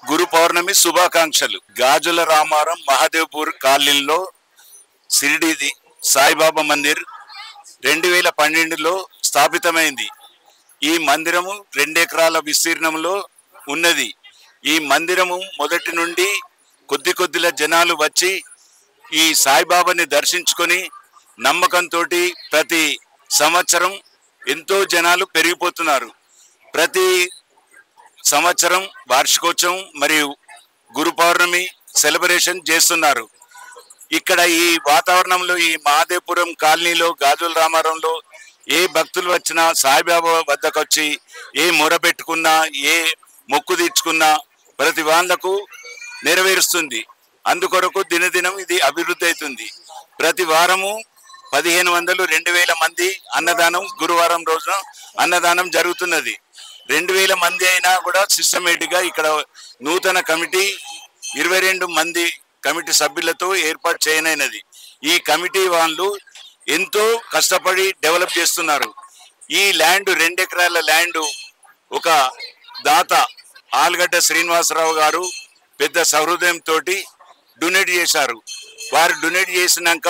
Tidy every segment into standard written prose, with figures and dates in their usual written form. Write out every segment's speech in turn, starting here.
గురు పౌర్ణమి శుభాకాంక్షలు. గాజుల రామారం మహాదేవ్పూర్ కాలనీలో షిరిడీది సాయిబాబా మందిర్ 2012లో స్థాపితమైంది. ఈ మందిరము 2 ఎకరాల విస్తీర్ణంలో ఉన్నది. ఈ మందిరము మొదటి నుండి కొద్దిగా జనాలు వచ్చి ఈ సాయిబాబాని దర్శించుకొని నమ్మకంతో ప్రతి సంవత్సరం ఎంతో జనాలు పెరిగిపోతున్నారు. ప్రతి సంవత్సరం వార్షికోత్సవం మరియు గురు పౌర్ణమి సెలబ్రేషన్ చేస్తున్నారు. ఇక్కడ ఈ వాతావరణంలో ఈ మహాదేవపురం కాలనీలో గాజుల రామారంలో ఏ భక్తులు వచ్చినా సాయిబాబా వద్దకు వచ్చి ఏ మొర పెట్టుకున్నా ఏ మొక్కు తీర్చుకున్నా ప్రతి వాళ్ళకు నెరవేరుస్తుంది. అందుకొరకు దినదినం ఇది అభివృద్ధి అవుతుంది. ప్రతి వారము 1500 2000 మంది అన్నదానం గురువారం రోజున అన్నదానం జరుగుతున్నది. 2000 మంది అయినా కూడా సిస్టమేటిక్గా ఇక్కడ నూతన కమిటీ 22 మంది కమిటీ సభ్యులతో ఏర్పాటు చేయనైనది. ఈ కమిటీ వాళ్ళు ఎంతో కష్టపడి డెవలప్ చేస్తున్నారు. ఈ ల్యాండ్ 2 ఎకరాల ల్యాండ్ ఒక దాత ఆల్గడ్డ శ్రీనివాసరావు గారు పెద్ద సహృదయంతో డొనేట్ చేశారు. వారు డొనేట్ చేసినాక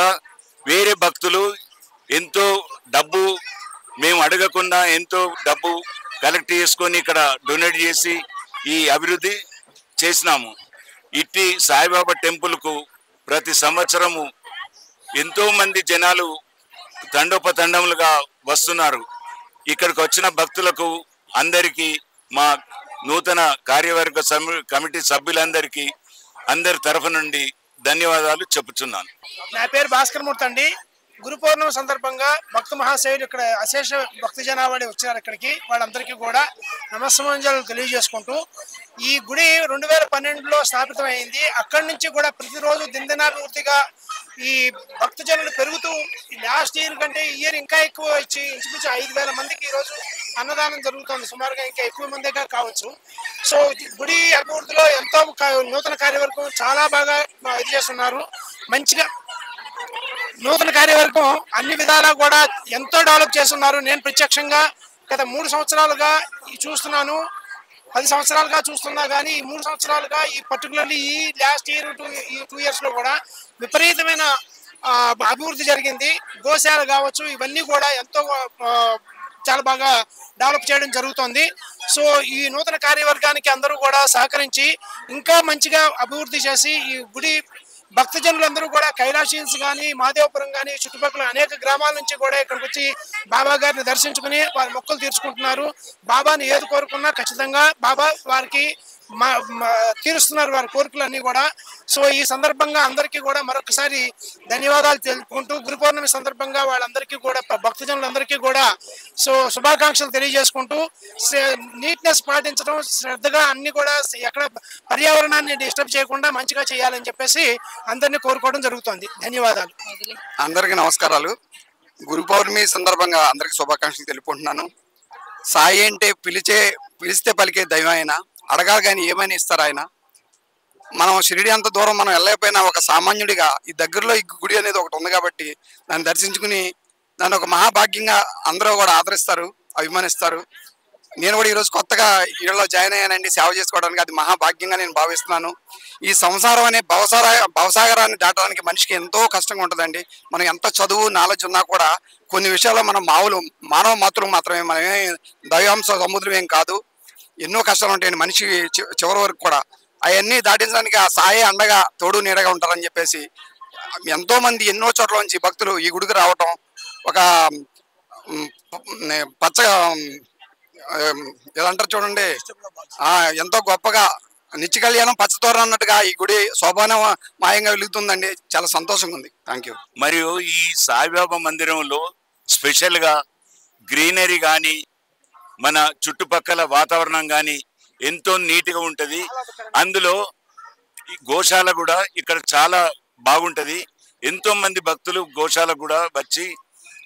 వేరే భక్తులు ఎంతో డబ్బు మేము అడగకుండా ఎంతో డబ్బు కలెక్ట్ చేసుకొని ఇక్కడ డొనేట్ చేసి ఈ అభివృద్ధి చేసినాము. ఇట్టి సాయిబాబా టెంపుల్కు ప్రతి సంవత్సరము ఎంతో మంది జనాలు తండోపతండములుగా వస్తున్నారు. ఇక్కడికి వచ్చిన భక్తులకు అందరికీ మా నూతన కార్యవర్గ కమిటీ సభ్యులందరికీ అందరి తరఫు నుండి ధన్యవాదాలు చెప్పుచున్నాను. నా పేరు భాస్కర్ మూర్తి అండి. గురు పౌర్ణమి సందర్భంగా భక్త మహాశయులు ఇక్కడ అశేష భక్త జనాభా వచ్చారు. ఇక్కడికి వాళ్ళందరికీ కూడా నమస్సమాంజలు తెలియజేసుకుంటూ ఈ గుడి 2012లో స్థాపితమైంది. అక్కడి నుంచి కూడా ప్రతిరోజు దినదినాభివృద్ధిగా ఈ భక్తజనులు పెరుగుతూ లాస్ట్ ఇయర్ కంటే ఈ ఇయర్ ఇంకా ఎక్కువ ఇచ్చి ఇంచుమించు 5000 మందికి ఈరోజు అన్నదానం జరుగుతుంది. సుమారుగా ఇంకా ఎక్కువ మందిగా కావచ్చు. సో గుడి అభివృద్ధిలో ఎంతో నూతన కార్యవర్గం చాలా బాగా ఇది చేస్తున్నారు. మంచిగా నూతన కార్యవర్గం అన్ని విధాలా కూడా ఎంతో డెవలప్ చేస్తున్నారు. నేను ప్రత్యక్షంగా గత 3 సంవత్సరాలుగా చూస్తున్నాను. 10 సంవత్సరాలుగా చూస్తున్నా కానీ ఈ 3 సంవత్సరాలుగా ఈ పర్టికులర్లీ ఈ లాస్ట్ ఇయర్ ఈ 2 ఇయర్స్లో కూడా విపరీతమైన అభివృద్ధి జరిగింది. గోశాల కావచ్చు ఇవన్నీ కూడా ఎంతో చాలా బాగా డెవలప్ చేయడం జరుగుతుంది. సో ఈ నూతన కార్యవర్గానికి అందరూ కూడా సహకరించి ఇంకా మంచిగా అభివృద్ధి చేసి ఈ గుడి భక్తజనులందరూ కూడా కైలాషీన్స్ కానీ మహాదేవపురం కానీ చుట్టుపక్కల అనేక గ్రామాల నుంచి కూడా ఇక్కడికి వచ్చి బాబా గారిని దర్శించుకుని వారి మొక్కలు తీర్చుకుంటున్నారు. బాబాని ఏది కోరుకున్నా ఖచ్చితంగా బాబా వారికి తీరుస్తున్నారు వారి కోరికలన్నీ కూడా. సో ఈ సందర్భంగా అందరికీ కూడా మరొకసారి ధన్యవాదాలు తెలుపుకుంటూ గురు పౌర్ణమి సందర్భంగా వాళ్ళందరికీ కూడా భక్తజనులందరికీ కూడా సో శుభాకాంక్షలు తెలియజేసుకుంటూ నీట్నెస్ పాటించడం శ్రద్ధగా అన్ని కూడా ఎక్కడ పర్యావరణాన్ని డిస్టర్బ్ చేయకుండా మంచిగా చేయాలని చెప్పేసి అందరినీ కోరుకోవడం జరుగుతుంది. ధన్యవాదాలు. అందరికీ నమస్కారాలు. గురు పౌర్ణమి సందర్భంగా అందరికీ శుభాకాంక్షలు తెలుపుకుంటున్నాను. సాయి అంటే పిలిస్తే పలికే దైవం ఆయన. అడగాలి కానీ ఏమైనా ఇస్తారు ఆయన. మనం షిరిడి అంత దూరం మనం వెళ్ళకపోయినా ఒక సామాన్యుడిగా ఈ దగ్గరలో ఈ గుడి అనేది ఒకటి ఉంది కాబట్టి దాన్ని దర్శించుకుని దాన్ని ఒక మహాభాగ్యంగా అందరూ కూడా ఆదరిస్తారు, అభిమానిస్తారు. నేను కూడా ఈరోజు కొత్తగా ఈడలో జాయిన్ అయ్యానండి సేవ చేసుకోవడానికి. అది మహాభాగ్యంగా నేను భావిస్తున్నాను. ఈ సంసారం అనే భవసాగరాన్ని దాటడానికి మనిషికి ఎంతో కష్టంగా ఉంటుందండి. మనం ఎంత చదువు నాలెడ్జ్ ఉన్నా కూడా కొన్ని విషయాల్లో మనం మానవ మాతృలు మాత్రమే, మనమే దైవాంశ సముద్రం ఏం కాదు. ఎన్నో కష్టాలు ఉంటాయండి మనిషి చివరి వరకు కూడా. అవన్నీ దాటించడానికి ఆ సాయి అండగా తోడు నీడగా ఉంటారని చెప్పేసి ఎంతో మంది ఎన్నో చోట్ల నుంచి భక్తులు ఈ గుడికి రావటం ఒక పచ్చగా ఏదంటారు చూడండి ఎంతో గొప్పగా నిత్య కళ్యాణం పచ్చతోరణ అన్నట్టుగా ఈ గుడి శోభాన మాయంగా వెలుగుతుందండి. చాలా సంతోషంగా ఉంది. Thank you. మరియు ఈ సాయిబాబా మందిరంలో స్పెషల్గా గ్రీనరీ కానీ మన చుట్టుపక్కల వాతావరణం కానీ ఎంతో నీట్గా ఉంటుంది. అందులో ఈ గోశాల కూడా ఇక్కడ చాలా బాగుంటుంది. ఎంతో మంది భక్తులు గోశాల కూడా వచ్చి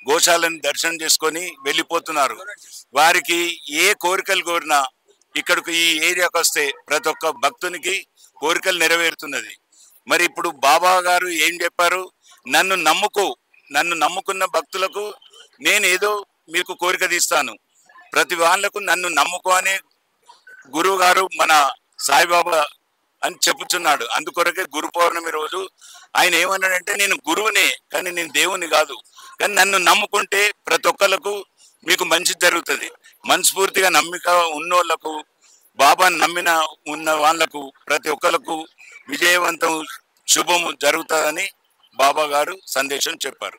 గోశాలను దర్శనం చేసుకొని వెళ్ళిపోతున్నారు. వారికి ఏ కోరికలు కోరినా ఇక్కడికి ఈ ఏరియాకి వస్తే ప్రతి ఒక్క భక్తునికి కోరికలు నెరవేరుతున్నది. మరి ఇప్పుడు బాబా గారు ఏం చెప్పారు? నన్ను నమ్ముకున్న భక్తులకు నేను ఏదో మీకు కోరిక తీస్తాను, ప్రతి వాళ్ళకు నన్ను నమ్ముకో అని గురువు గారు మన సాయిబాబా అని చెప్పుచున్నాడు. అందుకొరకే గురు పౌర్ణమి రోజు ఆయన ఏమన్నాడంటే, నేను గురువునే కానీ నేను దేవుని కాదు, కానీ నన్ను నమ్ముకుంటే ప్రతి ఒక్కళ్ళకు మీకు మంచి జరుగుతుంది. మనస్ఫూర్తిగా నమ్మిక ఉన్నోళ్లకు, బాబాని ఉన్న వాళ్ళకు ప్రతి ఒక్కరికి విజయవంతం శుభము జరుగుతుందని బాబా గారు సందేశం చెప్పారు.